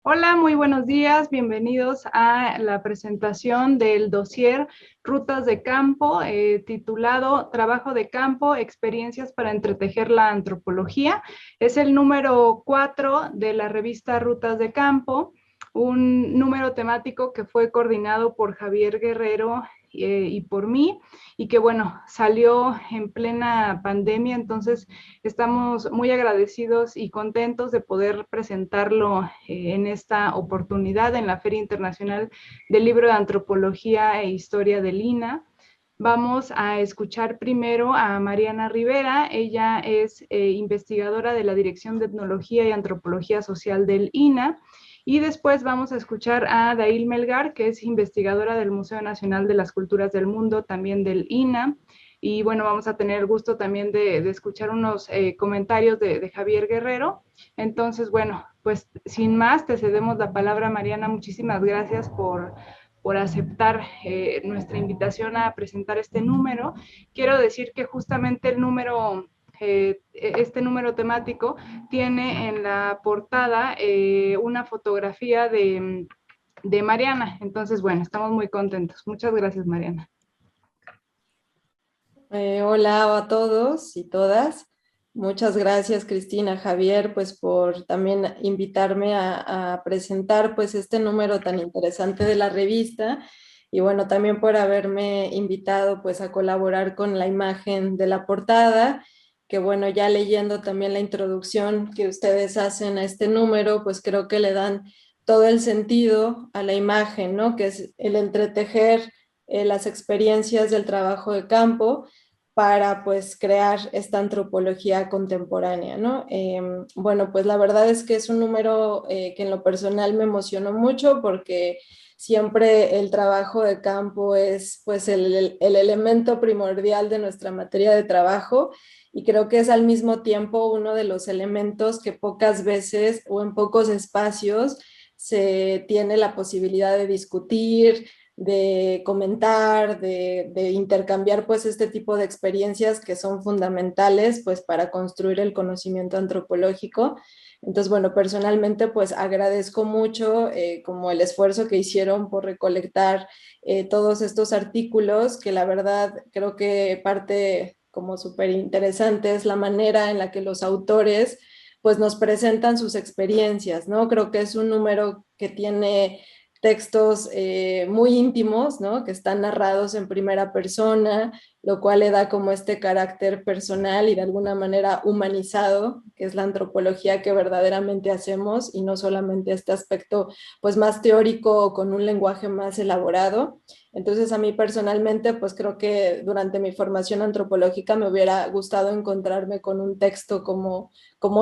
Hola, muy buenos días. Bienvenidos a la presentación del dossier Rutas de Campo, titulado Trabajo de Campo, Experiencias para entretejer la antropología. Es el número 4 de la revista Rutas de Campo, un número temático que fue coordinado por Javier Guerrero y por mí, y que bueno, salió en plena pandemia. Entonces estamos muy agradecidos y contentos de poder presentarlo en esta oportunidad en la Feria Internacional del Libro de Antropología e Historia del INA. Vamos a escuchar primero a Mariana Rivera. Ella es investigadora de la Dirección de Etnología y Antropología Social del INA. Y después vamos a escuchar a Dail Melgar, que es investigadora del Museo Nacional de las Culturas del Mundo, también del INA. Y bueno, vamos a tener el gusto también de escuchar unos comentarios de Javier Guerrero. Entonces, bueno, pues sin más, te cedemos la palabra, Mariana. Muchísimas gracias por aceptar nuestra invitación a presentar este número. Quiero decir que justamente el número, este número temático tiene en la portada una fotografía de Mariana. Entonces, bueno, estamos muy contentos. Muchas gracias, Mariana. Hola a todos y todas. Muchas gracias, Cristina, Javier, pues por también invitarme a presentar pues este número tan interesante de la revista y bueno, también por haberme invitado pues a colaborar con la imagen de la portada, que bueno, ya leyendo también la introducción que ustedes hacen a este número, pues creo que le dan todo el sentido a la imagen, ¿no? Que es el entretejer las experiencias del trabajo de campo para pues crear esta antropología contemporánea, ¿no? Bueno, pues la verdad es que es un número que en lo personal me emocionó mucho porque siempre el trabajo de campo es pues el elemento primordial de nuestra materia de trabajo y creo que es al mismo tiempo uno de los elementos que pocas veces o en pocos espacios se tiene la posibilidad de discutir, de comentar, de intercambiar pues este tipo de experiencias que son fundamentales pues para construir el conocimiento antropológico. Entonces, bueno, personalmente pues agradezco mucho como el esfuerzo que hicieron por recolectar todos estos artículos, que la verdad creo que parte como súper interesante es la manera en la que los autores pues nos presentan sus experiencias, ¿no? Creo que es un número que tiene textos muy íntimos, ¿no? Que están narrados en primera persona, lo cual le da como este carácter personal y de alguna manera humanizado, que es la antropología que verdaderamente hacemos y no solamente este aspecto pues más teórico o con un lenguaje más elaborado. Entonces a mí personalmente pues creo que durante mi formación antropológica me hubiera gustado encontrarme con un texto como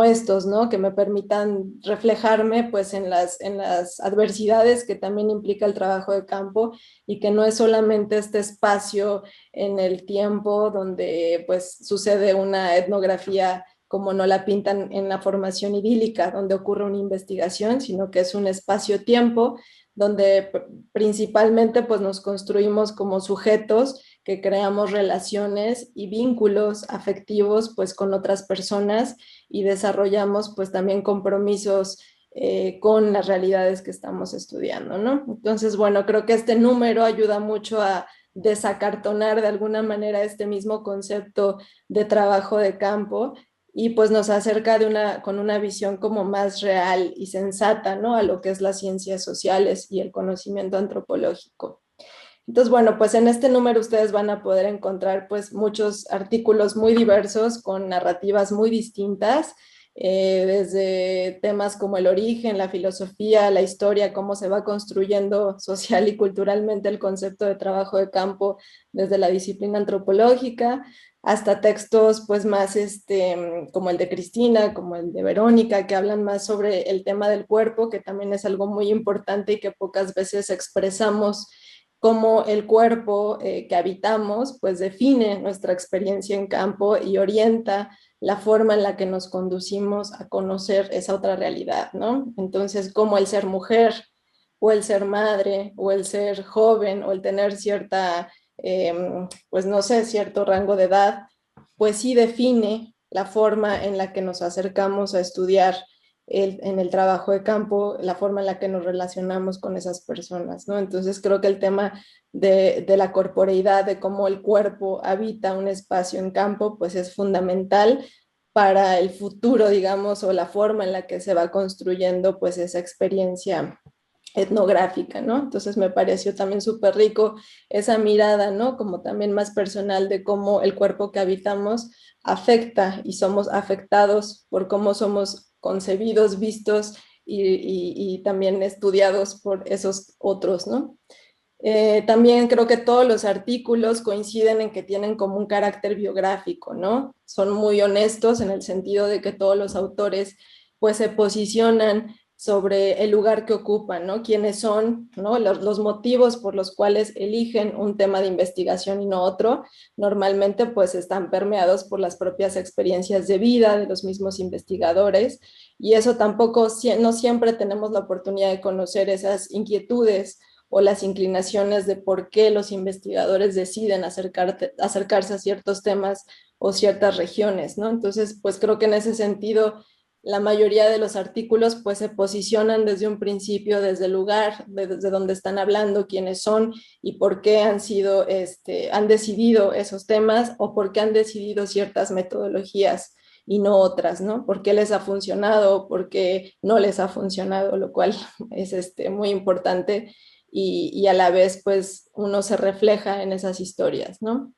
estos, ¿no? Que me permitan reflejarme pues en las adversidades que también implica el trabajo de campo y que no es solamente este espacio en el tiempo donde pues sucede una etnografía como no la pintan en la formación idílica, donde ocurre una investigación, sino que es un espacio-tiempo donde principalmente pues nos construimos como sujetos que creamos relaciones y vínculos afectivos pues con otras personas y desarrollamos pues también compromisos con las realidades que estamos estudiando, ¿no? Entonces, bueno, creo que este número ayuda mucho a desacartonar de alguna manera este mismo concepto de trabajo de campo y pues nos acerca con una visión como más real y sensata, ¿no? A lo que es las ciencias sociales y el conocimiento antropológico. Entonces, bueno, pues en este número ustedes van a poder encontrar pues muchos artículos muy diversos con narrativas muy distintas, desde temas como el origen, la filosofía, la historia, cómo se va construyendo social y culturalmente el concepto de trabajo de campo desde la disciplina antropológica, hasta textos pues más como el de Cristina, como el de Verónica, que hablan más sobre el tema del cuerpo, que también es algo muy importante y que pocas veces expresamos cómo el cuerpo que habitamos pues define nuestra experiencia en campo y orienta la forma en la que nos conducimos a conocer esa otra realidad, ¿no? Entonces, como el ser mujer o el ser madre o el ser joven o el tener cierta, pues no sé, cierto rango de edad, pues sí define la forma en la que nos acercamos a estudiar en el trabajo de campo, la forma en la que nos relacionamos con esas personas, ¿no? Entonces creo que el tema de la corporeidad, de cómo el cuerpo habita un espacio en campo, pues es fundamental para el futuro, digamos, o la forma en la que se va construyendo pues esa experiencia etnográfica, ¿no? Entonces me pareció también súper rico esa mirada, ¿no? Como también más personal de cómo el cuerpo que habitamos afecta y somos afectados por cómo somos concebidos, vistos y también estudiados por esos otros, ¿no? También creo que todos los artículos coinciden en que tienen como un carácter biográfico, ¿no? Son muy honestos en el sentido de que todos los autores pues se posicionan sobre el lugar que ocupan, ¿no? Quiénes son, ¿no? Los motivos por los cuales eligen un tema de investigación y no otro, normalmente pues están permeados por las propias experiencias de vida de los mismos investigadores y eso tampoco, no siempre tenemos la oportunidad de conocer esas inquietudes o las inclinaciones de por qué los investigadores deciden acercarse a ciertos temas o ciertas regiones, ¿no? Entonces, pues creo que en ese sentido, la mayoría de los artículos pues se posicionan desde un principio, desde el lugar, desde donde están hablando, quiénes son y por qué han sido, han decidido esos temas o por qué han decidido ciertas metodologías y no otras, ¿no? ¿Por qué les ha funcionado? ¿Por qué no les ha funcionado? Lo cual es muy importante y a la vez pues uno se refleja en esas historias, ¿no?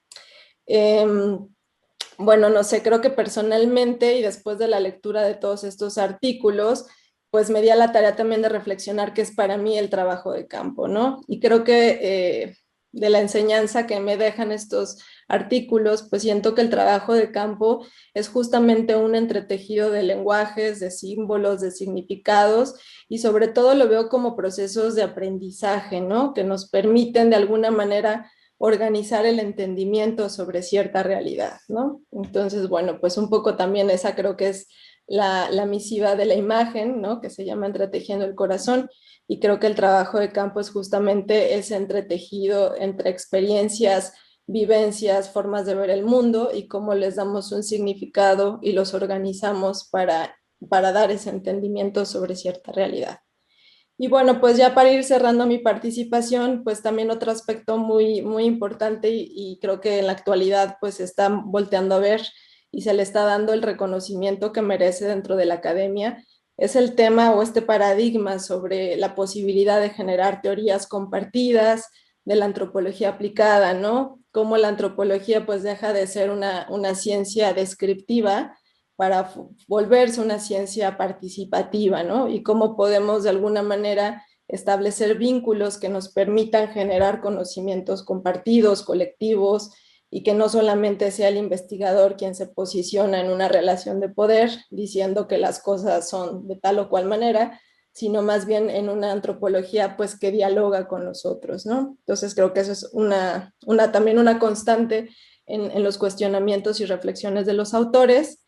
Bueno, no sé, creo que personalmente y después de la lectura de todos estos artículos, pues me di a la tarea también de reflexionar qué es para mí el trabajo de campo, ¿no? Y creo que de la enseñanza que me dejan estos artículos, pues siento que el trabajo de campo es justamente un entretejido de lenguajes, de símbolos, de significados y sobre todo lo veo como procesos de aprendizaje, ¿no? Que nos permiten de alguna manera organizar el entendimiento sobre cierta realidad, ¿no? Entonces, bueno, pues un poco también esa creo que es la misiva de la imagen, ¿no? Que se llama Entretejiendo el Corazón, y creo que el trabajo de campo es justamente ese entretejido entre experiencias, vivencias, formas de ver el mundo y cómo les damos un significado y los organizamos para dar ese entendimiento sobre cierta realidad. Y bueno, pues ya para ir cerrando mi participación, pues también otro aspecto muy, muy importante y creo que en la actualidad pues se está volteando a ver y se le está dando el reconocimiento que merece dentro de la academia, es el tema o este paradigma sobre la posibilidad de generar teorías compartidas de la antropología aplicada, ¿no? Cómo la antropología pues deja de ser una ciencia descriptiva para volverse una ciencia participativa, ¿no? Y cómo podemos de alguna manera establecer vínculos que nos permitan generar conocimientos compartidos, colectivos, y que no solamente sea el investigador quien se posiciona en una relación de poder diciendo que las cosas son de tal o cual manera, sino más bien en una antropología pues que dialoga con nosotros, ¿no? Entonces creo que eso es también una constante en los cuestionamientos y reflexiones de los autores.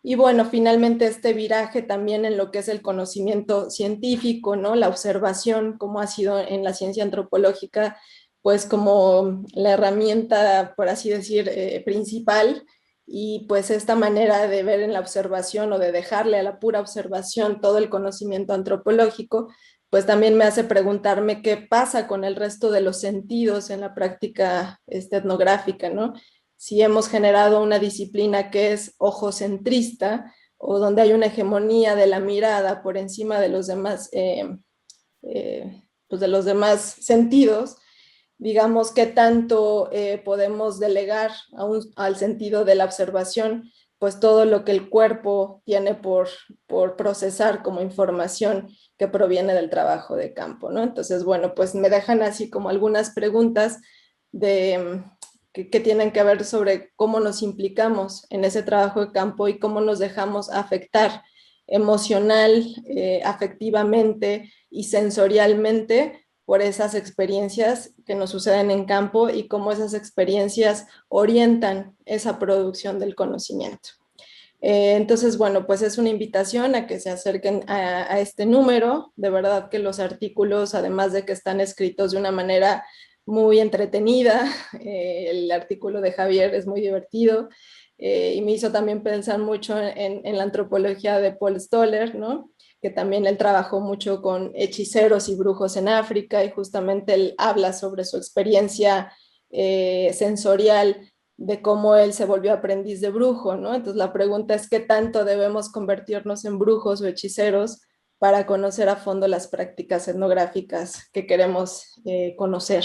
Y bueno, finalmente este viraje también en lo que es el conocimiento científico, ¿no? La observación, como ha sido en la ciencia antropológica, pues como la herramienta, por así decir, principal, y pues esta manera de ver en la observación o de dejarle a la pura observación todo el conocimiento antropológico, pues también me hace preguntarme qué pasa con el resto de los sentidos en la práctica etnográfica, ¿no? Si hemos generado una disciplina que es ojocentrista o donde hay una hegemonía de la mirada por encima de los demás, pues de los demás sentidos, digamos, qué tanto podemos delegar al sentido de la observación, pues todo lo que el cuerpo tiene por procesar como información que proviene del trabajo de campo, ¿no? Entonces, bueno, pues me dejan así como algunas preguntas que tienen que ver sobre cómo nos implicamos en ese trabajo de campo y cómo nos dejamos afectar emocional, afectivamente y sensorialmente por esas experiencias que nos suceden en campo y cómo esas experiencias orientan esa producción del conocimiento. Entonces, bueno, pues es una invitación a que se acerquen a este número. De verdad que los artículos, además de que están escritos de una manera muy entretenida, el artículo de Javier es muy divertido, y me hizo también pensar mucho en la antropología de Paul Stoller, ¿no? Que también él trabajó mucho con hechiceros y brujos en África y justamente él habla sobre su experiencia sensorial de cómo él se volvió aprendiz de brujo, ¿no? Entonces la pregunta es qué tanto debemos convertirnos en brujos o hechiceros para conocer a fondo las prácticas etnográficas que queremos conocer.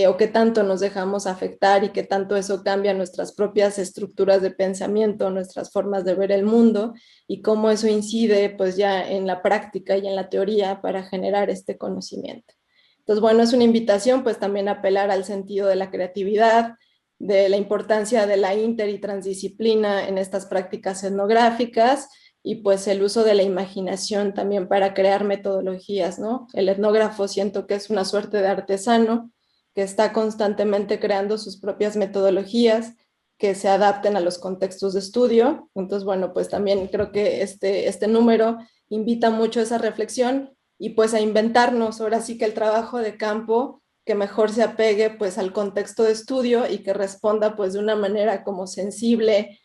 O qué tanto nos dejamos afectar y qué tanto eso cambia nuestras propias estructuras de pensamiento, nuestras formas de ver el mundo y cómo eso incide pues ya en la práctica y en la teoría para generar este conocimiento. Entonces, bueno, es una invitación pues también a apelar al sentido de la creatividad, de la importancia de la inter y transdisciplina en estas prácticas etnográficas y pues el uso de la imaginación también para crear metodologías, ¿no? El etnógrafo siento que es una suerte de artesano que está constantemente creando sus propias metodologías que se adapten a los contextos de estudio. Entonces, bueno, pues también creo que este número invita mucho a esa reflexión y pues a inventarnos ahora sí que el trabajo de campo que mejor se apegue pues al contexto de estudio y que responda pues de una manera como sensible,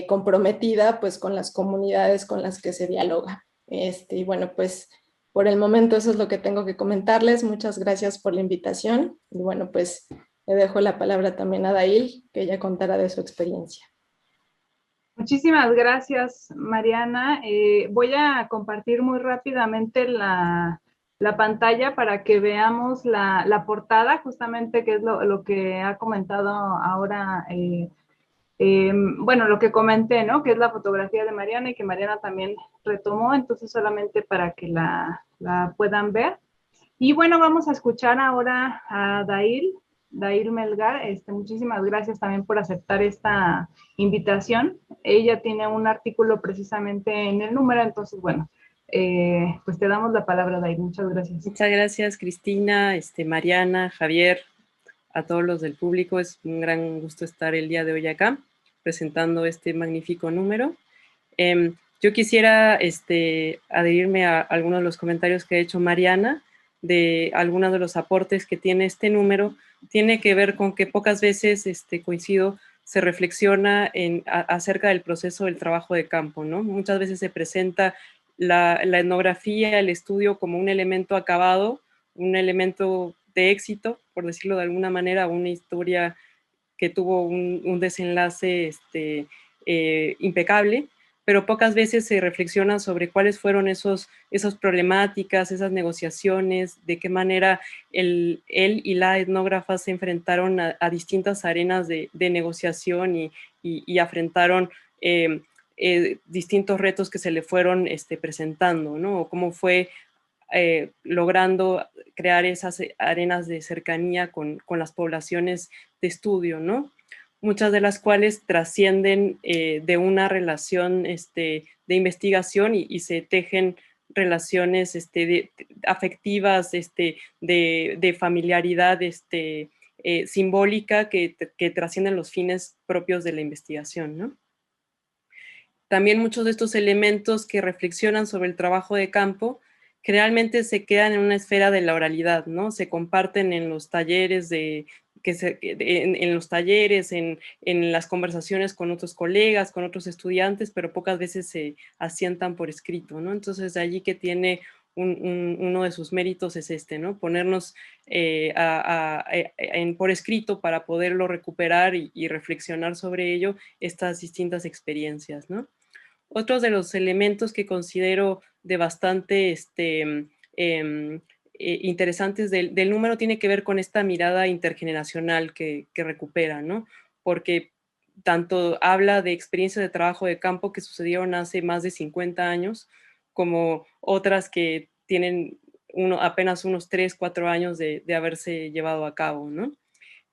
comprometida pues con las comunidades con las que se dialoga. Y bueno, pues por el momento eso es lo que tengo que comentarles. Muchas gracias por la invitación. Y bueno, pues le dejo la palabra también a Dail, que ella contará de su experiencia. Muchísimas gracias, Mariana. Voy a compartir muy rápidamente la pantalla para que veamos la portada, justamente que es lo que ha comentado ahora, bueno, lo que comenté, ¿no? Que es la fotografía de Mariana y que Mariana también retomó, entonces solamente para que la puedan ver. Y bueno, vamos a escuchar ahora a Dail Melgar. Muchísimas gracias también por aceptar esta invitación. Ella tiene un artículo precisamente en el número, entonces bueno, pues te damos la palabra, Dail. Muchas gracias. Muchas gracias, Cristina, Mariana, Javier, a todos los del público. Es un gran gusto estar el día de hoy acá presentando este magnífico número. Yo quisiera adherirme a algunos de los comentarios que ha hecho Mariana, de algunos de los aportes que tiene este número. Tiene que ver con que pocas veces, coincido, se reflexiona acerca del proceso del trabajo de campo, ¿no? Muchas veces se presenta la etnografía, el estudio como un elemento acabado, un elemento de éxito, por decirlo de alguna manera, una historia que tuvo un desenlace impecable, pero pocas veces se reflexiona sobre cuáles fueron esas problemáticas, esas negociaciones, de qué manera él y la etnógrafa se enfrentaron a distintas arenas de negociación y afrontaron distintos retos que se le fueron presentando, ¿no? O cómo fue logrando crear esas arenas de cercanía con las poblaciones de estudio, ¿no? Muchas de las cuales trascienden de una relación de investigación y se tejen relaciones afectivas, de familiaridad simbólica que trascienden los fines propios de la investigación, ¿no? También muchos de estos elementos que reflexionan sobre el trabajo de campo generalmente se quedan en una esfera de la oralidad, ¿no? Se comparten en los talleres, en los talleres, en las conversaciones con otros colegas, con otros estudiantes, pero pocas veces se asientan por escrito, ¿no? Entonces, de allí que tiene uno de sus méritos es ¿no? Ponernos por escrito para poderlo recuperar y reflexionar sobre ello, estas distintas experiencias, ¿no? Otros de los elementos que considero de bastante interesantes del número tiene que ver con esta mirada intergeneracional que recupera, ¿no? Porque tanto habla de experiencias de trabajo de campo que sucedieron hace más de 50 años, como otras que tienen apenas unos 3, 4 años de haberse llevado a cabo, ¿no?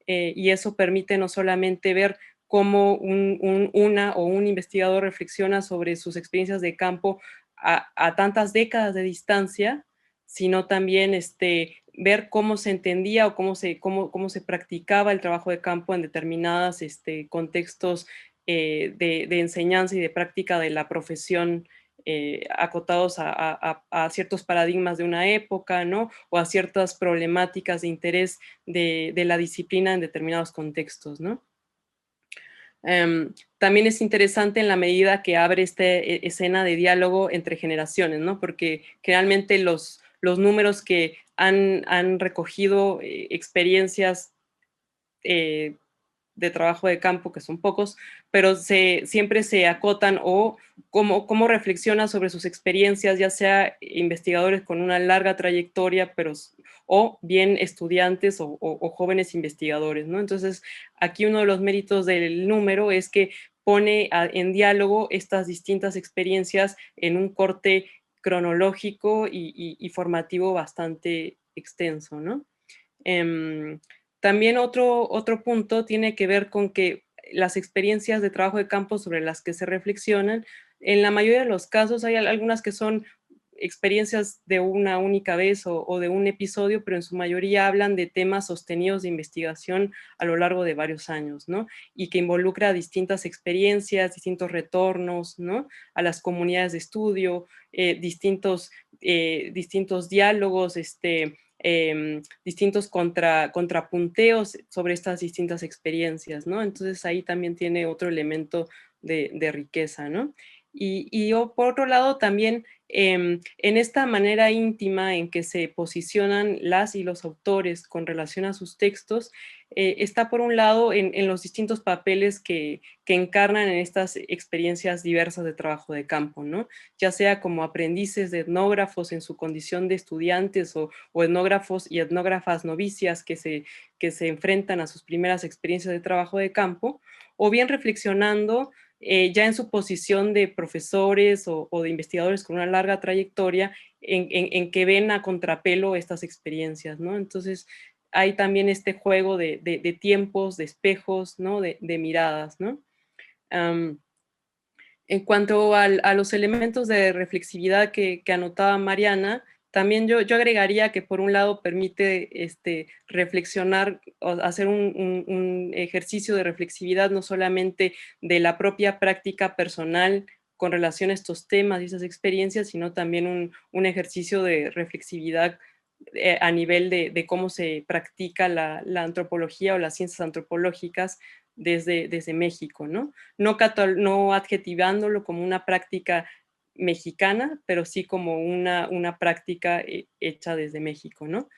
Y eso permite no solamente ver cómo una o un investigador reflexiona sobre sus experiencias de campo a tantas décadas de distancia, sino también ver cómo se entendía o cómo se practicaba el trabajo de campo en determinados contextos de enseñanza y de práctica de la profesión, acotados a ciertos paradigmas de una época, ¿no? O a ciertas problemáticas de interés de la disciplina en determinados contextos, ¿no? También es interesante en la medida que abre esta escena de diálogo entre generaciones, ¿no? Porque generalmente los números que han recogido experiencias de trabajo de campo, que son pocos, pero siempre se acotan o cómo reflexiona sobre sus experiencias, ya sea investigadores con una larga trayectoria, o bien estudiantes o jóvenes investigadores, ¿no? Entonces, aquí uno de los méritos del número es que pone en diálogo estas distintas experiencias en un corte cronológico y formativo bastante extenso, ¿no? También otro punto tiene que ver con que las experiencias de trabajo de campo sobre las que se reflexionan, en la mayoría de los casos hay algunas que son experiencias de una única vez o de un episodio, pero en su mayoría hablan de temas sostenidos de investigación a lo largo de varios años, ¿no? Y que involucra distintas experiencias, distintos retornos, ¿no? A las comunidades de estudio, distintos diálogos, distintos contrapunteos sobre estas distintas experiencias, ¿no? Entonces ahí también tiene otro elemento de riqueza, ¿no? Por otro lado, también en esta manera íntima en que se posicionan las y los autores con relación a sus textos, está por un lado en los distintos papeles que encarnan en estas experiencias diversas de trabajo de campo, ¿no? Ya sea como aprendices de etnógrafos en su condición de estudiantes o etnógrafos y etnógrafas novicias que se enfrentan a sus primeras experiencias de trabajo de campo, o bien reflexionando ya en su posición de profesores o de investigadores con una larga trayectoria en que ven a contrapelo estas experiencias, ¿no? Entonces hay también este juego de tiempos, de espejos, ¿no? De miradas, ¿no? En cuanto a los elementos de reflexividad que anotaba Mariana, también yo agregaría que por un lado permite reflexionar, o hacer un ejercicio de reflexividad no solamente de la propia práctica personal con relación a estos temas y esas experiencias, sino también un ejercicio de reflexividad a nivel de cómo se practica la antropología o las ciencias antropológicas desde México, ¿no? No adjetivándolo como una práctica mexicana, pero sí como una práctica hecha desde México, ¿no?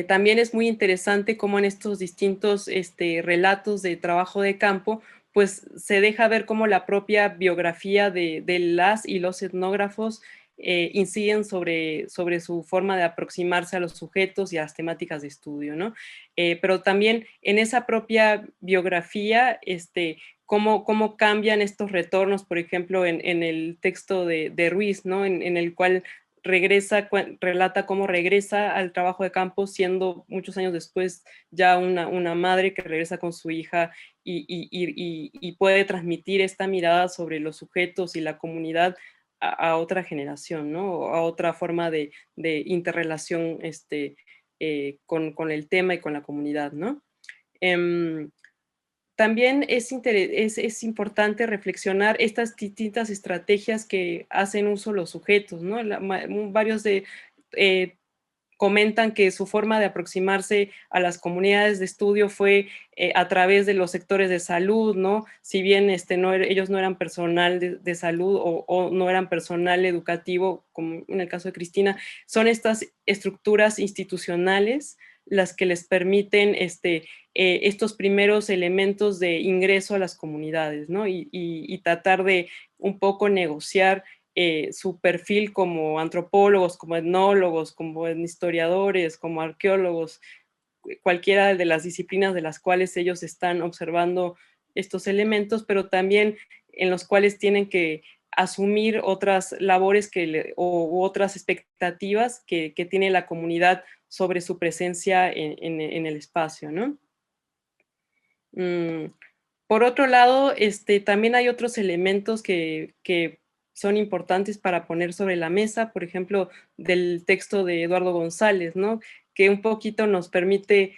También es muy interesante cómo en estos distintos relatos de trabajo de campo, pues se deja ver cómo la propia biografía de las y los etnógrafos inciden sobre su forma de aproximarse a los sujetos y a las temáticas de estudio, ¿no? Pero también en esa propia biografía, cómo cambian estos retornos, por ejemplo, en el texto de Ruiz, ¿no? En el cual relata cómo regresa al trabajo de campo siendo muchos años después ya una madre que regresa con su hija y puede transmitir esta mirada sobre los sujetos y la comunidad a otra generación, ¿no? A otra forma de interrelación con el tema y con la comunidad, ¿no? También es importante reflexionar estas distintas estrategias que hacen uso los sujetos, ¿no? Varios comentan que su forma de aproximarse a las comunidades de estudio fue a través de los sectores de salud, ¿no? Si bien ellos no eran personal de salud o no eran personal educativo, como en el caso de Cristina, son estas estructuras institucionales las que les permiten estos primeros elementos de ingreso a las comunidades, ¿no? Y tratar de un poco negociar su perfil como antropólogos, como etnólogos, como historiadores, como arqueólogos, cualquiera de las disciplinas de las cuales ellos están observando estos elementos, pero también en los cuales tienen que asumir otras labores u otras expectativas que tiene la comunidad sobre su presencia en el espacio, ¿no? Por otro lado, también hay otros elementos que son importantes para poner sobre la mesa, por ejemplo, del texto de Eduardo González, ¿no? Que un poquito nos permite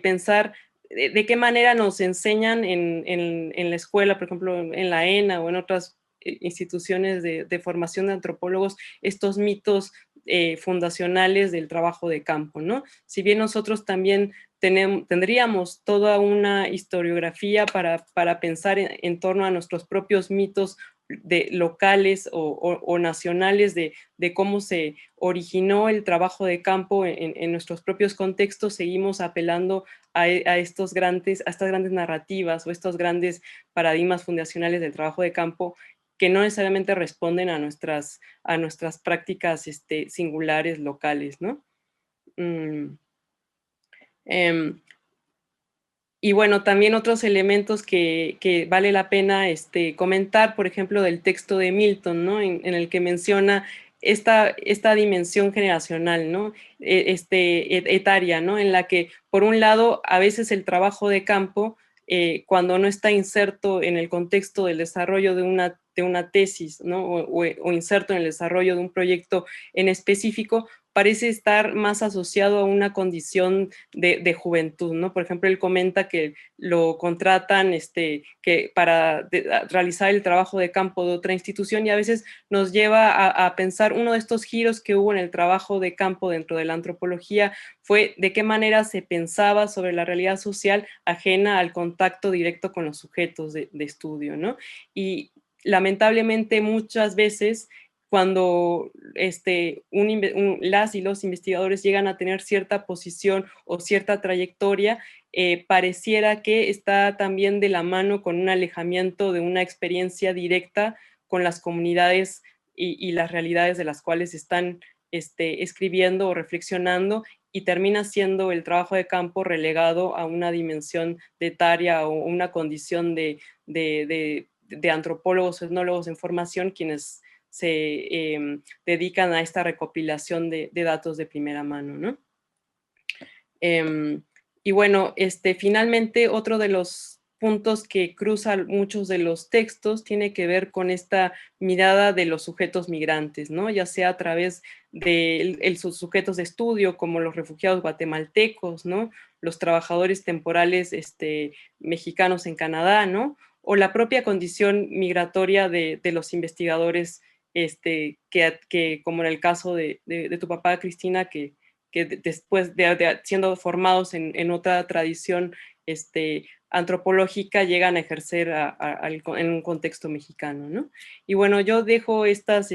pensar de qué manera nos enseñan en la escuela, por ejemplo, en la ENA o en otras instituciones de formación de antropólogos, estos mitos fundacionales del trabajo de campo, ¿no? Si bien nosotros también tendríamos toda una historiografía para pensar en torno a nuestros propios mitos locales o nacionales de cómo se originó el trabajo de campo en nuestros propios contextos. Seguimos apelando a estas grandes narrativas o estos grandes paradigmas fundacionales del trabajo de campo que no necesariamente responden a nuestras prácticas singulares locales, ¿no? Y bueno, también otros elementos que vale la pena comentar, por ejemplo, del texto de Milton, ¿no? En el que menciona esta dimensión generacional, ¿no? Etaria, ¿no? En la que, por un lado, a veces el trabajo de campo, cuando no está inserto en el contexto del desarrollo de una tesis, ¿no? o inserto en el desarrollo de un proyecto en específico, parece estar más asociado a una condición de juventud, ¿no? Por ejemplo, él comenta que lo contratan que para realizar el trabajo de campo de otra institución, y a veces nos lleva a pensar uno de estos giros que hubo en el trabajo de campo dentro de la antropología fue de qué manera se pensaba sobre la realidad social ajena al contacto directo con los sujetos de estudio, ¿no? Y lamentablemente muchas veces cuando las y los investigadores llegan a tener cierta posición o cierta trayectoria, pareciera que está también de la mano con un alejamiento de una experiencia directa con las comunidades y las realidades de las cuales están escribiendo o reflexionando, y termina siendo el trabajo de campo relegado a una dimensión de etaria o una condición de antropólogos o etnólogos en formación, quienes se dedican a esta recopilación de datos de primera mano, ¿no? Y bueno, finalmente otro de los puntos que cruzan muchos de los textos tiene que ver con esta mirada de los sujetos migrantes, ¿no? Ya sea a través de sus sujetos de estudio, como los refugiados guatemaltecos, ¿no? Los trabajadores temporales mexicanos en Canadá, ¿no? O la propia condición migratoria de los investigadores, que como en el caso de tu papá, Cristina, que después de siendo formados en otra tradición antropológica, llegan a ejercer en un contexto mexicano, ¿no? Y bueno, yo dejo estos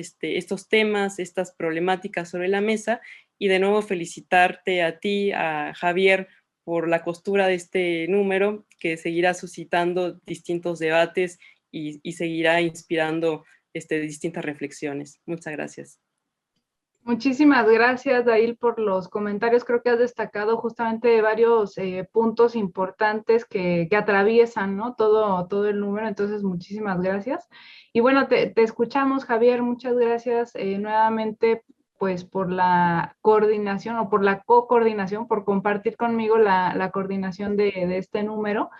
temas, estas problemáticas sobre la mesa, y de nuevo felicitarte a ti, a Javier, por la costura de este número, que seguirá suscitando distintos debates y seguirá inspirando distintas reflexiones. Muchas gracias. Muchísimas gracias, Dail, por los comentarios. Creo que has destacado justamente varios puntos importantes que atraviesan, ¿no? todo el número, entonces muchísimas gracias. Y bueno, te escuchamos, Javier, muchas gracias nuevamente pues por la coordinación o por la co-coordinación, por compartir conmigo la coordinación de este número.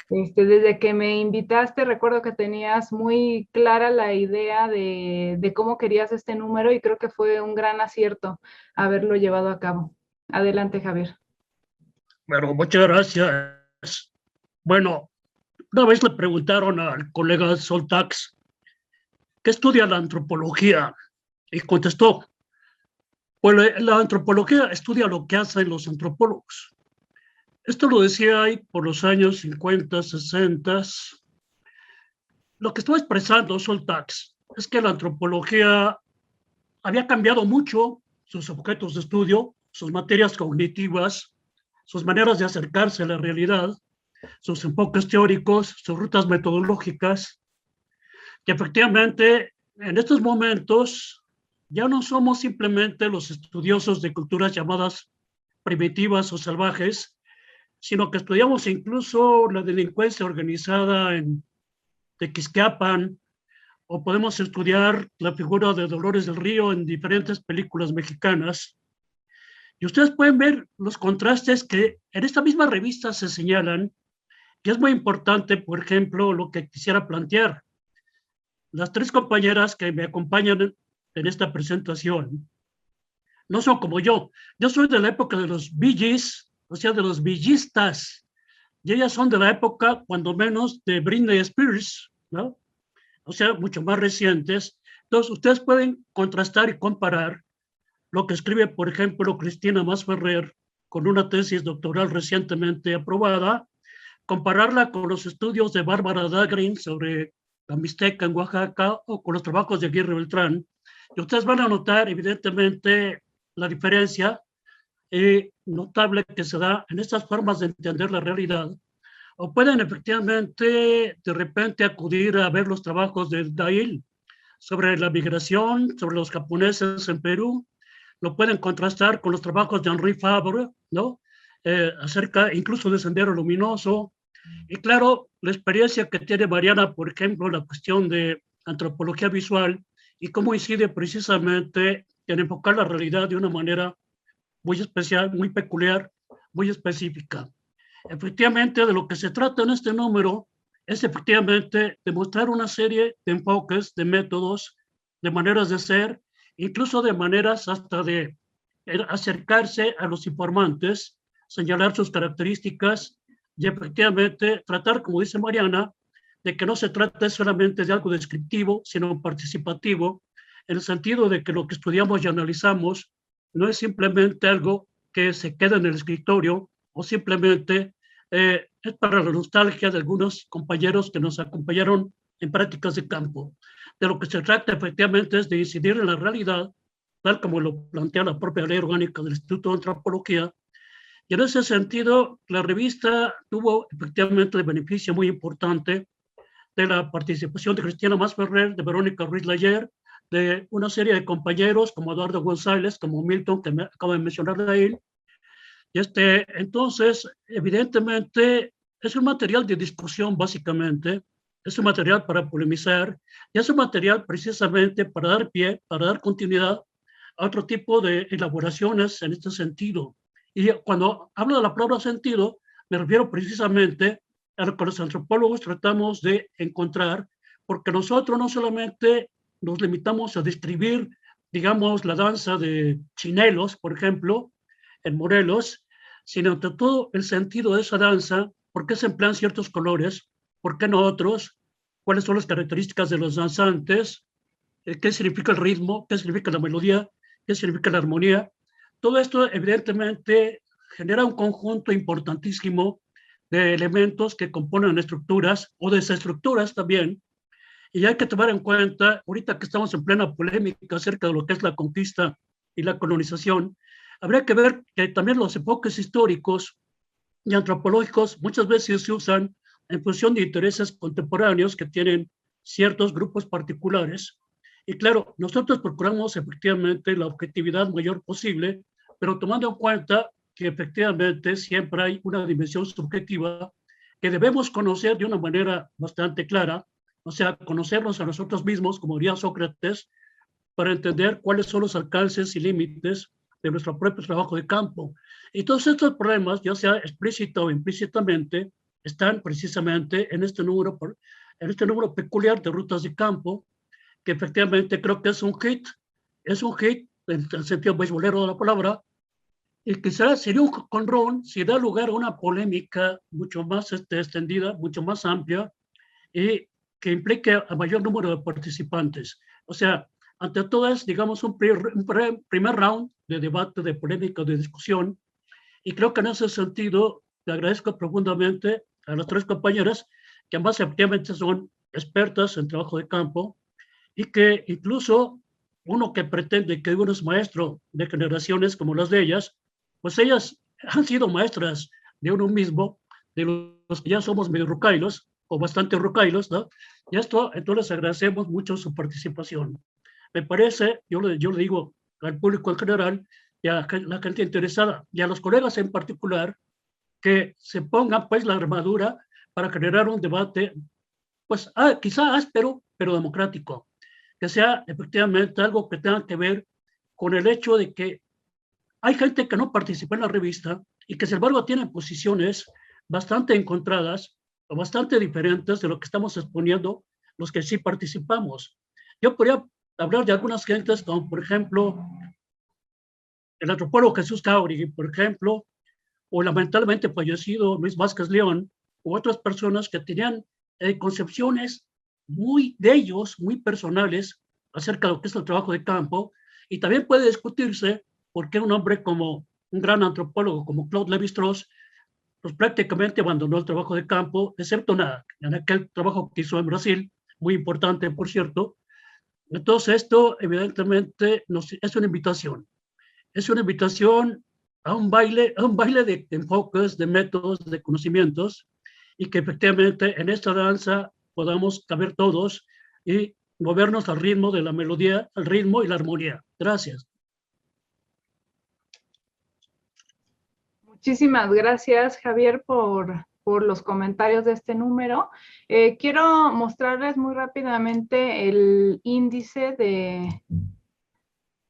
Desde que me invitaste, recuerdo que tenías muy clara la idea de cómo querías este número, y creo que fue un gran acierto haberlo llevado a cabo. Adelante, Javier. Bueno, muchas gracias. Bueno, una vez le preguntaron al colega Soltax ¿qué estudia la antropología? Y contestó, pues la antropología estudia lo que hacen los antropólogos. Esto lo decía ahí por los años 50, 60. Lo que estaba expresando Soltax es que la antropología había cambiado mucho sus objetos de estudio, sus materias cognitivas, sus maneras de acercarse a la realidad, sus enfoques teóricos, sus rutas metodológicas, que efectivamente en estos momentos ya no somos simplemente los estudiosos de culturas llamadas primitivas o salvajes, sino que estudiamos incluso la delincuencia organizada en Tequisquiapan, o podemos estudiar la figura de Dolores del Río en diferentes películas mexicanas. Y ustedes pueden ver los contrastes que en esta misma revista se señalan, que es muy importante, por ejemplo, lo que quisiera plantear. Las tres compañeras que me acompañan en esta presentación no son como yo. Yo soy de la época de los Bee Gees, o sea, de los villistas, y ellas son de la época, cuando menos, de Britney Spears, ¿no? O sea, mucho más recientes. Entonces, ustedes pueden contrastar y comparar lo que escribe, por ejemplo, Cristina Masferrer con una tesis doctoral recientemente aprobada, compararla con los estudios de Bárbara Dagrin sobre la Mixteca en Oaxaca o con los trabajos de Aguirre Beltrán. Y ustedes van a notar, evidentemente, la diferencia notable que se da en estas formas de entender la realidad. O pueden efectivamente, de repente, acudir a ver los trabajos de Dail sobre la migración, sobre los japoneses en Perú. Lo pueden contrastar con los trabajos de Henri Fabre, ¿no? Acerca incluso de Sendero Luminoso. Y claro, la experiencia que tiene Mariana, por ejemplo, la cuestión de antropología visual y cómo incide precisamente en enfocar la realidad de una manera muy especial, muy peculiar, muy específica. Efectivamente, de lo que se trata en este número es efectivamente demostrar una serie de enfoques, de métodos, de maneras de ser, incluso de maneras hasta de acercarse a los informantes, señalar sus características y efectivamente tratar, como dice Mariana, de que no se trata solamente de algo descriptivo, sino participativo, en el sentido de que lo que estudiamos y analizamos no es simplemente algo que se queda en el escritorio o simplemente es para la nostalgia de algunos compañeros que nos acompañaron en prácticas de campo. De lo que se trata efectivamente es de incidir en la realidad, tal como lo plantea la propia ley orgánica del Instituto de Antropología. Y en ese sentido, la revista tuvo efectivamente el beneficio muy importante de la participación de Cristina Masferrer, de Verónica Ruiz Layer, de una serie de compañeros como Eduardo González, como Milton, que me acabo de mencionar de él. Y entonces, evidentemente, es un material de discusión, básicamente, es un material para polemizar, y es un material precisamente para dar pie, para dar continuidad a otro tipo de elaboraciones en este sentido. Y cuando hablo de la palabra sentido, me refiero precisamente a lo que los antropólogos tratamos de encontrar, porque nosotros no solamente nos limitamos a describir, digamos, la danza de Chinelos, por ejemplo, en Morelos, sino ante todo el sentido de esa danza, por qué se emplean ciertos colores, por qué no otros, cuáles son las características de los danzantes, qué significa el ritmo, qué significa la melodía, qué significa la armonía. Todo esto evidentemente genera un conjunto importantísimo de elementos que componen estructuras o desestructuras también. Y hay que tomar en cuenta, ahorita que estamos en plena polémica acerca de lo que es la conquista y la colonización, habría que ver que también los enfoques históricos y antropológicos muchas veces se usan en función de intereses contemporáneos que tienen ciertos grupos particulares. Y claro, nosotros procuramos efectivamente la objetividad mayor posible, pero tomando en cuenta que efectivamente siempre hay una dimensión subjetiva que debemos conocer de una manera bastante clara, o sea, conocernos a nosotros mismos, como diría Sócrates, para entender cuáles son los alcances y límites de nuestro propio trabajo de campo. Y todos estos problemas, ya sea explícita o implícitamente, están precisamente en este número peculiar de rutas de campo, que efectivamente creo que es un hit en el sentido beisbolero de la palabra, y quizás sería un conrón si da lugar a una polémica mucho más extendida, mucho más amplia, y que implique a mayor número de participantes. O sea, ante todo es, digamos, un primer round de debate, de polémica, de discusión, y creo que en ese sentido le agradezco profundamente a las tres compañeras, que ambas efectivamente son expertas en trabajo de campo, y que incluso uno que pretende que uno es maestro de generaciones como las de ellas, pues ellas han sido maestras de uno mismo, de los que ya somos medio rucailos, o bastante rucailos, ¿no? Y esto, entonces agradecemos mucho su participación. Me parece, yo le digo al público en general, y a la gente interesada, y a los colegas en particular, que se pongan pues la armadura para generar un debate, pues quizá áspero, pero democrático, que sea efectivamente algo que tenga que ver con el hecho de que hay gente que no participa en la revista y que sin embargo tienen posiciones bastante encontradas o bastante diferentes de lo que estamos exponiendo los que sí participamos. Yo podría hablar de algunas gentes como por ejemplo el antropólogo Jesús Jauregui, por ejemplo, o lamentablemente fallecido Luis Vázquez León, u otras personas que tenían concepciones muy de ellos, muy personales, acerca de lo que es el trabajo de campo, y también puede discutirse por qué un hombre como un gran antropólogo como Claude Lévi-Strauss, pues prácticamente abandonó el trabajo de campo, excepto en aquel trabajo que hizo en Brasil, muy importante, por cierto. Entonces, esto evidentemente es una invitación. Es una invitación a un baile de enfoques, de métodos, de conocimientos, y que efectivamente en esta danza podamos caber todos y movernos al ritmo de la melodía, al ritmo y la armonía. Gracias. Muchísimas gracias, Javier, por los comentarios de este número. Quiero mostrarles muy rápidamente el índice de...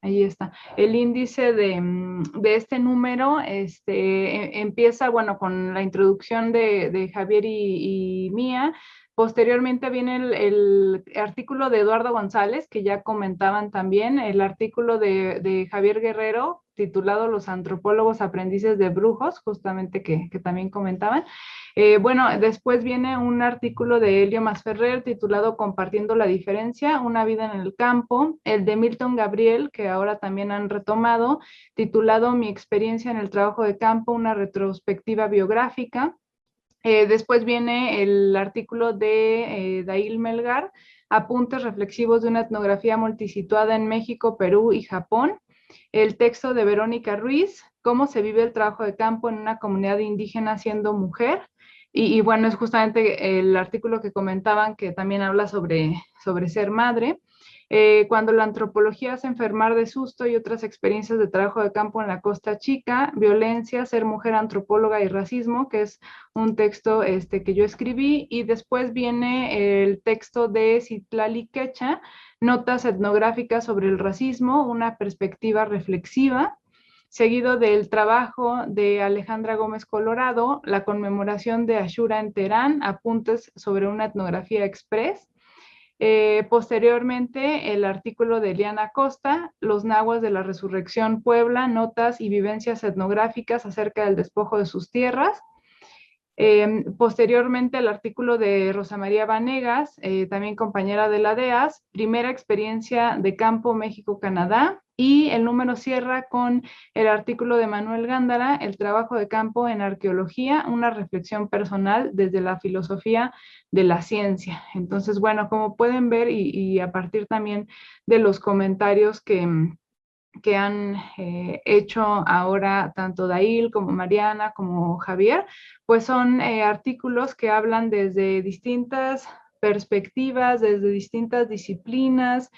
Ahí está. El índice de este número empieza, bueno, con la introducción de Javier y mía. Posteriormente viene el artículo de Eduardo González, que ya comentaban también, el artículo de Javier Guerrero, titulado Los antropólogos aprendices de brujos, justamente que también comentaban. Bueno, después viene un artículo de Helio Masferrer titulado Compartiendo la diferencia, una vida en el campo, el de Milton Gabriel, que ahora también han retomado, titulado Mi experiencia en el trabajo de campo, una retrospectiva biográfica. Después viene el artículo de Dail Melgar, Apuntes reflexivos de una etnografía multisituada en México, Perú y Japón. El texto de Verónica Ruiz, Cómo se vive el trabajo de campo en una comunidad indígena siendo mujer. Y bueno, es justamente el artículo que comentaban que también habla sobre ser madre. Cuando la antropología hace enfermar de susto y otras experiencias de trabajo de campo en la Costa Chica, violencia, ser mujer antropóloga y racismo, que es un texto que yo escribí, y después viene el texto de Citlali Quecha, Notas etnográficas sobre el racismo, una perspectiva reflexiva, seguido del trabajo de Alejandra Gómez Colorado, la conmemoración de Ashura en Teherán, apuntes sobre una etnografía express. Posteriormente, el artículo de Eliana Costa, Los nahuas de la resurrección Puebla, notas y vivencias etnográficas acerca del despojo de sus tierras. Posteriormente, el artículo de Rosa María Vanegas, también compañera de la DEAS, Primera experiencia de campo México-Canadá. Y el número cierra con el artículo de Manuel Gándara, El trabajo de campo en arqueología, una reflexión personal desde la filosofía de la ciencia. Entonces, bueno, como pueden ver y a partir también de los comentarios que han hecho ahora tanto Dail como Mariana como Javier, pues son artículos que hablan desde distintas perspectivas, desde distintas disciplinas,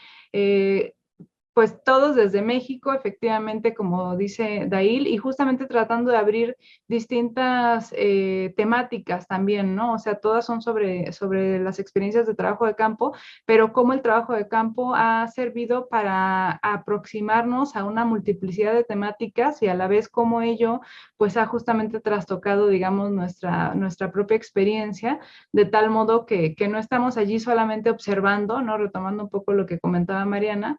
pues todos desde México, efectivamente, como dice Dail, y justamente tratando de abrir distintas temáticas también, ¿no? O sea, todas son sobre las experiencias de trabajo de campo, pero cómo el trabajo de campo ha servido para aproximarnos a una multiplicidad de temáticas y a la vez cómo ello, pues ha justamente trastocado, digamos, nuestra propia experiencia, de tal modo que no estamos allí solamente observando, ¿no? Retomando un poco lo que comentaba Mariana,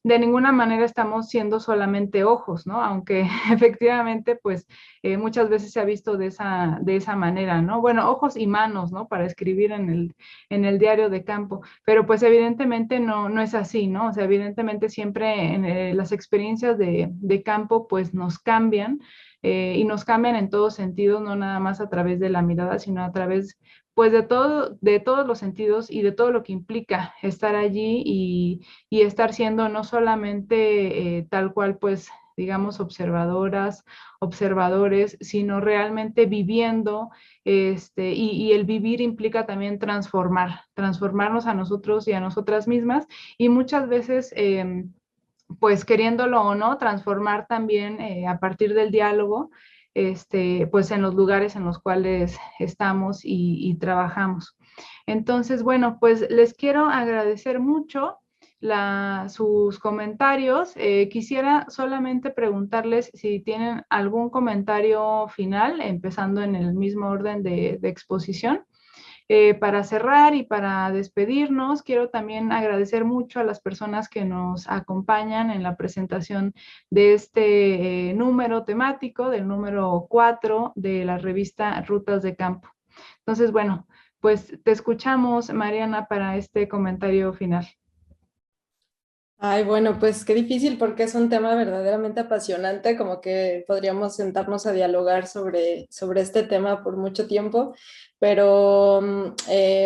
de ninguna manera estamos siendo solamente ojos, ¿no? Aunque efectivamente, pues muchas veces se ha visto de esa manera, ¿no? Bueno, ojos y manos, ¿no? Para escribir en el diario de campo, pero pues evidentemente no es así, ¿no? O sea, evidentemente siempre en las experiencias de campo, pues nos cambian y nos cambian en todos sentidos, no nada más a través de la mirada, sino a través pues de todos los sentidos y de todo lo que implica estar allí y estar siendo no solamente tal cual, pues, digamos, observadoras, observadores, sino realmente viviendo, y el vivir implica también transformarnos a nosotros y a nosotras mismas, y muchas veces, pues, queriéndolo o no, transformar también a partir del diálogo, pues en los lugares en los cuales estamos y trabajamos. Entonces, bueno, pues les quiero agradecer mucho sus comentarios. Quisiera solamente preguntarles si tienen algún comentario final, empezando en el mismo orden de exposición. Para cerrar y para despedirnos, quiero también agradecer mucho a las personas que nos acompañan en la presentación de este número temático, del número 4 de la revista Rutas de Campo. Entonces, bueno, pues te escuchamos, Mariana, para este comentario final. Ay, bueno, pues qué difícil porque es un tema verdaderamente apasionante, como que podríamos sentarnos a dialogar sobre este tema por mucho tiempo, pero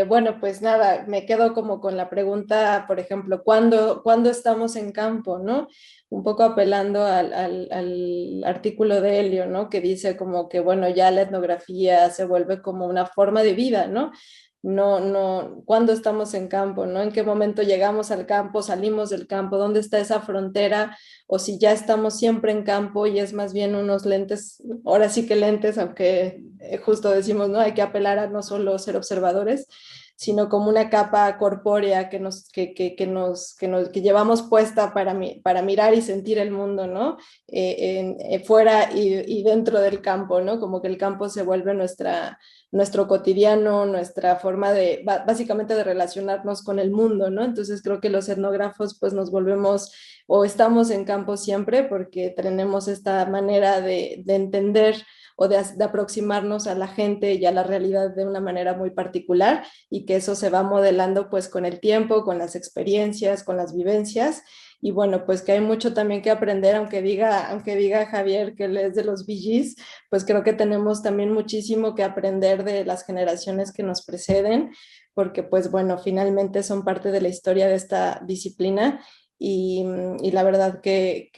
bueno, pues nada, me quedo como con la pregunta, por ejemplo, ¿cuándo estamos en campo, no? Un poco apelando al artículo de Helio, ¿no? Que dice como que, bueno, ya la etnografía se vuelve como una forma de vida, ¿no? No, cuándo estamos en campo, ¿no? ¿En qué momento llegamos al campo, salimos del campo? ¿Dónde está esa frontera? O si ya estamos siempre en campo y es más bien unos lentes, ahora sí que lentes, aunque justo decimos, ¿no? Hay que apelar a no solo ser observadores, sino como una capa corpórea que llevamos puesta para mirar y sentir el mundo, ¿no? Fuera y dentro del campo, ¿no? Como que el campo se vuelve nuestro cotidiano, nuestra forma de, básicamente de relacionarnos con el mundo, ¿no? Entonces creo que los etnógrafos pues nos volvemos o estamos en campo siempre porque tenemos esta manera de entender o de aproximarnos a la gente y a la realidad de una manera muy particular y que eso se va modelando pues con el tiempo, con las experiencias, con las vivencias y bueno, pues que hay mucho también que aprender, aunque diga Javier que él es de los Bee Gees, pues creo que tenemos también muchísimo que aprender de las generaciones que nos preceden, porque pues bueno, finalmente son parte de la historia de esta disciplina y la verdad que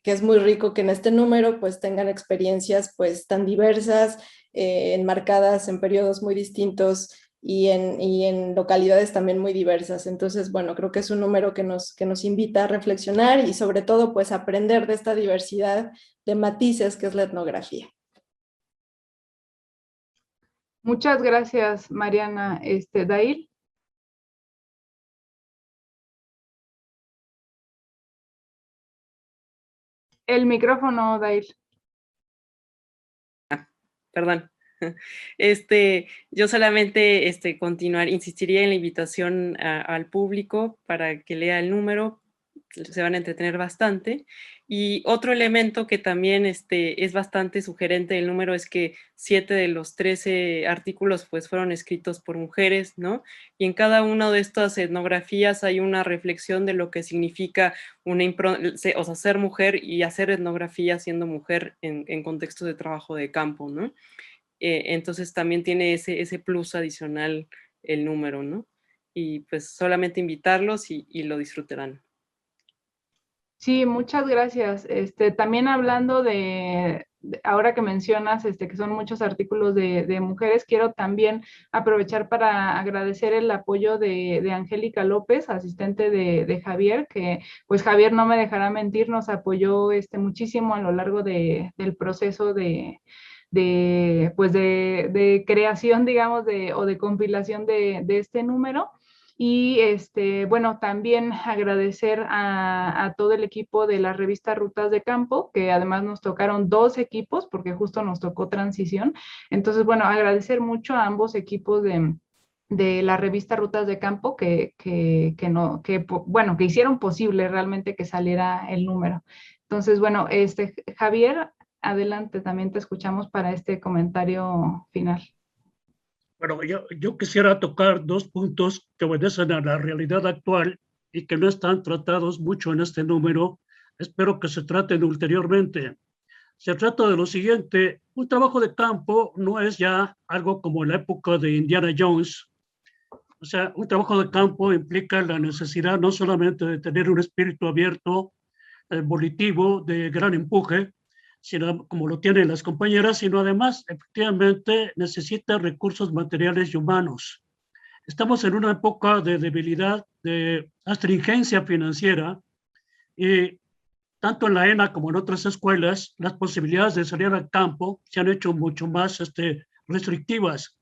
es muy rico que en este número pues tengan experiencias pues tan diversas, enmarcadas en periodos muy distintos y en localidades también muy diversas. Entonces, bueno, creo que es un número que nos invita a reflexionar y sobre todo pues aprender de esta diversidad de matices que es la etnografía. Muchas gracias, Mariana. Dail. El micrófono, Dail. Perdón. Yo solamente insistiría en la invitación al público para que lea el número, se van a entretener bastante. Y otro elemento que también es bastante sugerente del número es que 7 de los 13 artículos pues fueron escritos por mujeres, ¿no? Y en cada una de estas etnografías hay una reflexión de lo que significa ser mujer y hacer etnografía siendo mujer en contextos de trabajo de campo, ¿no? Entonces también tiene ese plus adicional el número, ¿no? Y pues solamente invitarlos y lo disfrutarán. Sí, muchas gracias. También hablando ahora que mencionas que son muchos artículos de mujeres, quiero también aprovechar para agradecer el apoyo de Angélica López, asistente de Javier, que pues Javier no me dejará mentir, nos apoyó muchísimo a lo largo del proceso de creación, digamos, o de compilación de este número. Y bueno, también agradecer a todo el equipo de la revista Rutas de Campo, que además nos tocaron 2 equipos, porque justo nos tocó transición. Entonces, bueno, agradecer mucho a ambos equipos de la revista Rutas de Campo bueno, que hicieron posible realmente que saliera el número. Entonces, bueno, Javier, adelante, también te escuchamos para este comentario final. Bueno, yo quisiera tocar 2 puntos que obedecen a la realidad actual y que no están tratados mucho en este número. Espero que se traten ulteriormente. Se trata de lo siguiente: un trabajo de campo no es ya algo como en la época de Indiana Jones. O sea, un trabajo de campo implica la necesidad no solamente de tener un espíritu abierto, volitivo, de gran empuje, sino como lo tienen las compañeras, sino además, efectivamente, necesita recursos materiales y humanos. Estamos en una época de debilidad, de astringencia financiera, y tanto en la ENA como en otras escuelas, las posibilidades de salir al campo se han hecho mucho más restrictivas.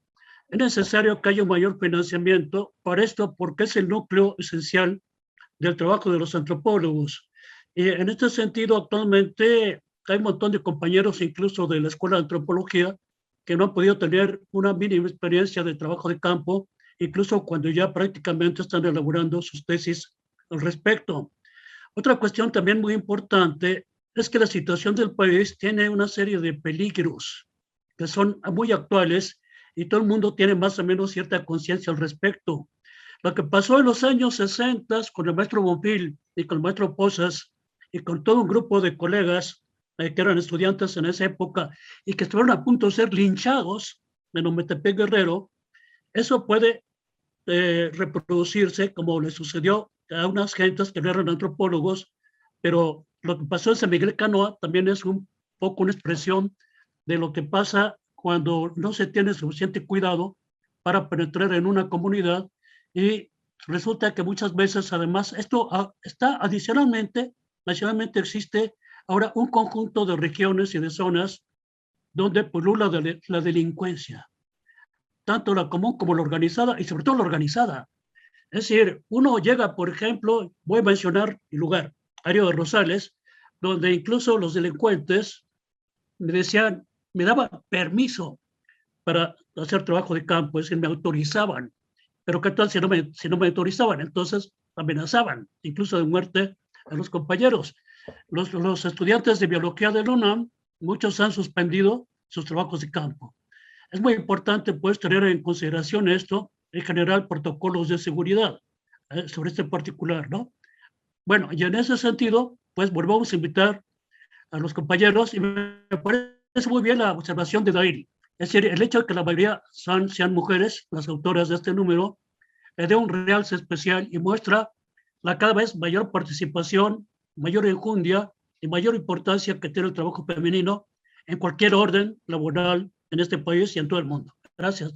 Es necesario que haya un mayor financiamiento para esto, porque es el núcleo esencial del trabajo de los antropólogos. Y en este sentido, actualmente hay un montón de compañeros, incluso de la Escuela de Antropología, que no han podido tener una mínima experiencia de trabajo de campo, incluso cuando ya prácticamente están elaborando sus tesis al respecto. Otra cuestión también muy importante es que la situación del país tiene una serie de peligros que son muy actuales y todo el mundo tiene más o menos cierta conciencia al respecto. Lo que pasó en los años 60 con el maestro Bonfil y con el maestro Posas y con todo un grupo de colegas que eran estudiantes en esa época y que estuvieron a punto de ser linchados en Ometepec Guerrero, eso puede reproducirse como le sucedió a unas gentes que no eran antropólogos, pero lo que pasó en San Miguel Canoa también es un poco una expresión de lo que pasa cuando no se tiene suficiente cuidado para penetrar en una comunidad y resulta que muchas veces además esto está adicionalmente, nacionalmente existe ahora un conjunto de regiones y de zonas donde pulula la delincuencia, tanto la común como la organizada y sobre todo la organizada. Es decir, uno llega, por ejemplo, voy a mencionar el lugar, Ario de Rosales, donde incluso los delincuentes me decían, me daban permiso para hacer trabajo de campo, es decir, me autorizaban. Pero ¿qué tal si no me autorizaban? Entonces amenazaban, incluso de muerte a los compañeros. Los estudiantes de biología de la UNAM, muchos han suspendido sus trabajos de campo. Es muy importante, pues, tener en consideración esto, en general, protocolos de seguridad sobre este particular, ¿no? Bueno, y en ese sentido, pues, volvamos a invitar a los compañeros y me parece muy bien la observación de Dairi. Es decir, el hecho de que la mayoría sean mujeres, las autoras de este número, le da un realce especial y muestra la cada vez mayor participación, mayor enjundia y mayor importancia que tiene el trabajo femenino en cualquier orden laboral en este país y en todo el mundo. Gracias.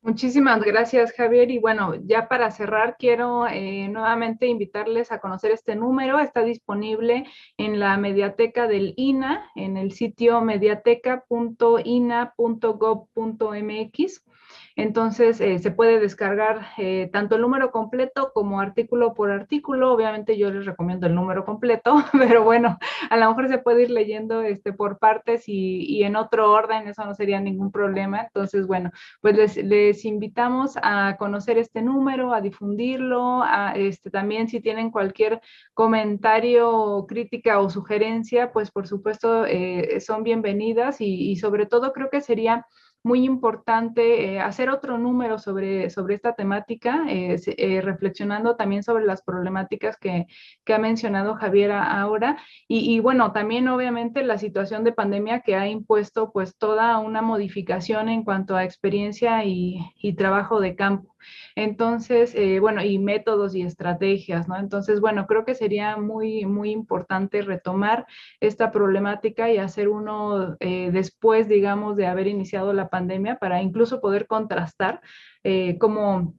Muchísimas gracias, Javier. Y bueno, ya para cerrar, quiero nuevamente invitarles a conocer este número. Está disponible en la mediateca del INAH, en el sitio mediateca.ina.gov.mx. Entonces, se puede descargar tanto el número completo como artículo por artículo. Obviamente yo les recomiendo el número completo, pero bueno, a lo mejor se puede ir leyendo por partes y en otro orden, eso no sería ningún problema. Entonces, bueno, pues les invitamos a conocer este número, a difundirlo, también si tienen cualquier comentario, crítica o sugerencia, pues por supuesto son bienvenidas y sobre todo creo que sería muy importante hacer otro número sobre esta temática, reflexionando también sobre las problemáticas que ha mencionado Javier ahora. Y bueno, también obviamente la situación de pandemia que ha impuesto pues toda una modificación en cuanto a experiencia y trabajo de campo. Entonces, bueno, y métodos y estrategias, ¿no? Entonces, bueno, creo que sería muy, muy importante retomar esta problemática y hacer uno después, digamos, de haber iniciado la pandemia para incluso poder contrastar cómo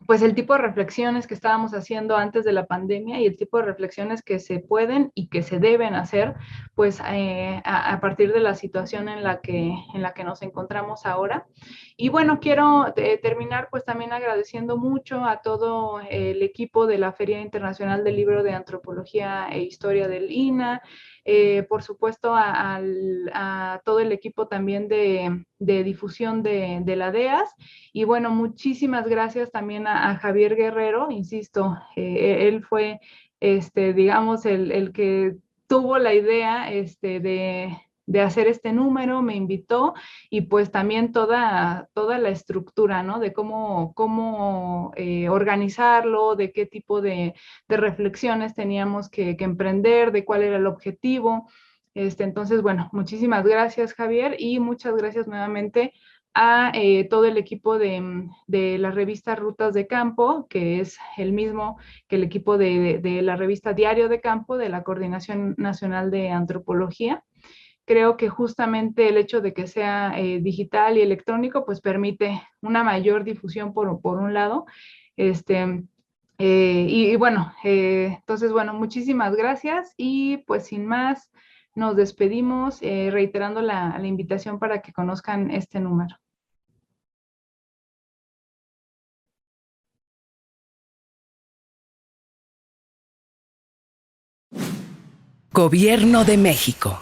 pues el tipo de reflexiones que estábamos haciendo antes de la pandemia y el tipo de reflexiones que se pueden y que se deben hacer, pues a partir de la situación en la que nos encontramos ahora. Y bueno, quiero terminar pues también agradeciendo mucho a todo el equipo de la Feria Internacional del Libro de Antropología e Historia del INAH, por supuesto a todo el equipo también de difusión de la DEAS. Y bueno, muchísimas gracias también a Javier Guerrero, insisto, él fue, digamos, el que tuvo la idea de hacer este número, me invitó y pues también toda la estructura, ¿no? De cómo organizarlo, de qué tipo de reflexiones teníamos que emprender, de cuál era el objetivo. Entonces, bueno, muchísimas gracias, Javier, y muchas gracias nuevamente a todo el equipo de la revista Rutas de Campo, que es el mismo que el equipo de la revista Diario de Campo de la Coordinación Nacional de Antropología. Creo que justamente el hecho de que sea digital y electrónico, pues permite una mayor difusión por un lado. Y bueno, entonces, bueno, muchísimas gracias y pues sin más, nos despedimos reiterando la invitación para que conozcan este número. Gobierno de México.